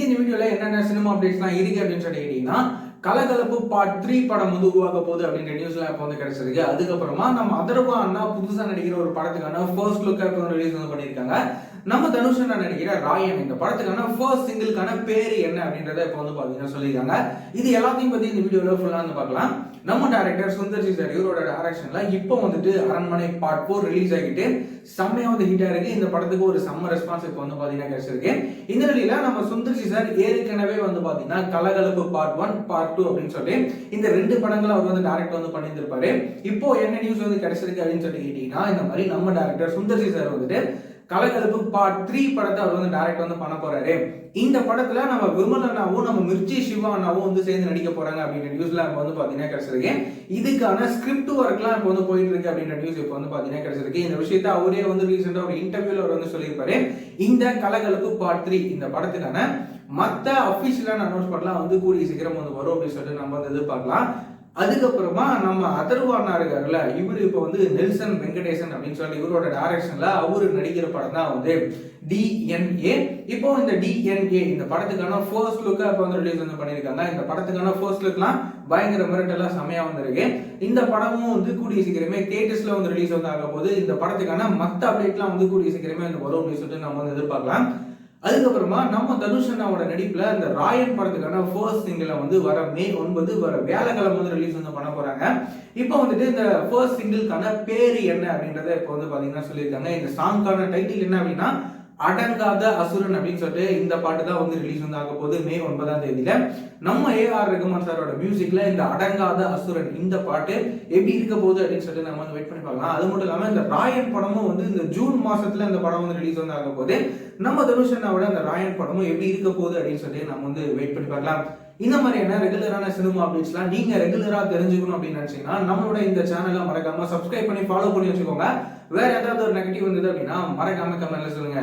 இந்த வீடியோல என்னென்ன சினிமா அப்டேட்ஸ்லாம் இருக்கு அப்படின்னு சொல்லிட்டீங்கன்னா, கலகலப்பு பார்ட் 3 படம் வந்து உருவாக்க போகுது அப்படின்ற நியூஸ்லாம் இப்போ வந்து கிடைச்சிருக்கு. அதுக்கப்புறமா நம்ம அதர்வா அண்ணா புதுசா நடிக்கிற ஒரு படத்துக்கான ஃபர்ஸ்ட் லுக் இப்போ ரிலீஸ் வந்து பண்ணியிருக்காங்க. நம்ம தனுஷ் அண்ணா நடிக்கிற ராயன் இந்த படத்துக்கான ஃபர்ஸ்ட் சிங்கிள்கான பேரு என்ன அப்படின்றத இப்போ வந்து பாத்தீங்கன்னா சொல்லியிருக்காங்க. இது எல்லாத்தையும் பத்தி இந்த வீடியோல ஃபுல்லா வந்து பார்க்கலாம். நம்ம டைரக்டர் சுந்தர் சி சார் இவரோட டைரக்ஷன்ல இப்போ வந்துட்டு அரண்மனை பார்ட் 4 ரிலீஸ் ஆகிட்டு செம்மையா வந்து ஹிட் ஆயிருக்கு. இந்த படத்துக்கு ஒரு செம்ம ரெஸ்பான்ஸ் இப்போ வந்து பாத்தீங்கன்னா கிடைச்சிருக்கு. இந்த நிலையில நம்ம சுந்தர் சி சார் ஏற்கனவே வந்து பாத்தீங்கன்னா கலகலப்பு பார்ட் 1 பார்ட் 2 அப்படின்னு சொல்லி இந்த ரெண்டு படங்களை அவர் வந்து டைரக்ட் வந்து பண்ணியிருந்திருப்பாரு. இப்போ என்ன நியூஸ் வந்து கிடைச்சிருக்கு அப்படின்னு சொல்லி கேட்டீங்கன்னா, இந்த மாதிரி நம்ம டைரக்டர் சுந்தர் சி சார் வந்துட்டு கலகலப்பு பார்ட் 3 படத்தை அவர் வந்து டைரக்ட் வந்து பண்ண போறாரு. இந்த படத்துல நம்ம விமல் அண்ணாவும் நம்ம மிர்ச்சி சிவா அண்ணாவும் வந்து சேர்ந்து நடிக்க போறாங்க அப்படின்ற நியூஸ்ல இப்போ வந்து பாத்தீங்கன்னா கிடைச்சிருக்கு. இதுக்கான ஸ்கிரிப்ட் ஒர்க்லாம் இப்போ வந்து போயிட்டு இருக்கு அப்படின்ற நியூஸ் இப்போ வந்து பாத்தீங்கன்னா கிடைச்சிருக்கு. இந்த விஷயத்தை அவரே வந்து ரீசெண்டா ஒரு இன்டர்வியூல அவர் வந்து சொல்லியிருப்பாரு. இந்த கலகலப்பு பார்ட் 3 இந்த படத்துக்கான மத்த அபிஷியலான அனௌன்ஸ்மெண்ட்லாம் வந்து கூடிய சீக்கிரம் வந்து வரும் அப்படின்னு சொல்லிட்டு நம்ம வந்து எதிர்பார்க்கலாம். அதுக்கப்புறமா நம்ம அதர்வா அண்ணா இருக்காருல்ல, இவரு இப்போ வந்து நெல்சன் வெங்கடேசன் அப்படின்னு சொல்லி இவரோட டைரக்ஷன்ல அவரு நடிக்கிற படம் தான் வந்து DNA. இப்போ இந்த DNA இந்த படத்துக்கான ஃபர்ஸ்ட் லுக்கா இப்போ வந்து ரிலீஸ் வந்து பண்ணியிருக்காங்க. இந்த படத்துக்கான ஃபர்ஸ்ட் லுக்லாம் பயங்கர மிரட்டலா செமையா வந்திருக்கு. இந்த படமும் வந்து கூடிய சீக்கிரமே தியேட்டர்ஸ்ல வந்து ரிலீஸ் வந்து ஆக போகுது. இந்த படத்துக்கான மத்த அப்டேட்லாம் வந்து கூடிய சீக்கிரமே வந்து வரும் அப்படின்னு சொல்லிட்டு நம்ம வந்து எதிர்பார்க்கலாம். அதுக்கப்புறமா நம்ம தனுஷ் அண்ணாவோட நடிப்புல இந்த ராயன் படத்துக்கான ஃபர்ஸ்ட் சிங்கிளை வந்து வர மே 9 வர வியாழக்கிழமை வந்து ரிலீஸ் வந்து பண்ண போறாங்க. இப்போ வந்துட்டு இந்த ஃபர்ஸ்ட் சிங்கிள்கான பேரு என்ன அப்படின்றத இப்போ வந்து பாத்தீங்கன்னா சொல்லியிருக்காங்க. இந்த சாங்கான டைட்டில் என்ன அப்படின்னா அடங்காத அசுரன் அப்படின்னு சொல்லிட்டு இந்த பாட்டு தான் வந்து ரிலீஸ் வந்து ஆக போகுது மே 9ஆம் தேதியில. நம்ம AR ரகுமான் சாரோட மியூசிக்ல இந்த அடங்காத அசுரன் இந்த பாட்டு எப்படி இருக்க போகுது அப்படின்னு சொல்லிட்டு நம்ம வந்து வெயிட் பண்ணி பார்க்கலாம். அது மட்டும் இல்லாம இந்த ராயன் படமும் வந்து இந்த ஜூன் மாசத்துல இந்த படம் வந்து ரிலீஸ் வந்து ஆக போகுது. நம்ம தனுஷ் அண்ணாவோட அந்த ராயன் படமும் எப்படி இருக்க போகுது அப்படின்னு சொல்லிட்டு நம்ம வந்து வெயிட் பண்ணி பார்க்கலாம். இந்த மாதிரியான ரெகுலரான சினிமா அப்டேட்ஸ்லாம் நீங்க ரெகுலரா தெரிஞ்சுக்கணும் அப்படின்னு நினைச்சீங்கன்னா நம்மளோட இந்த சேனலை மறக்காம சப்ஸ்கிரைப் பண்ணி ஃபாலோ பண்ணி வச்சுக்கோங்க. வேற ஏதாவது ஒரு நெகட்டிவ் வந்தது அப்படின்னா மறக்காம கமெண்ட்ல சொல்லுங்க.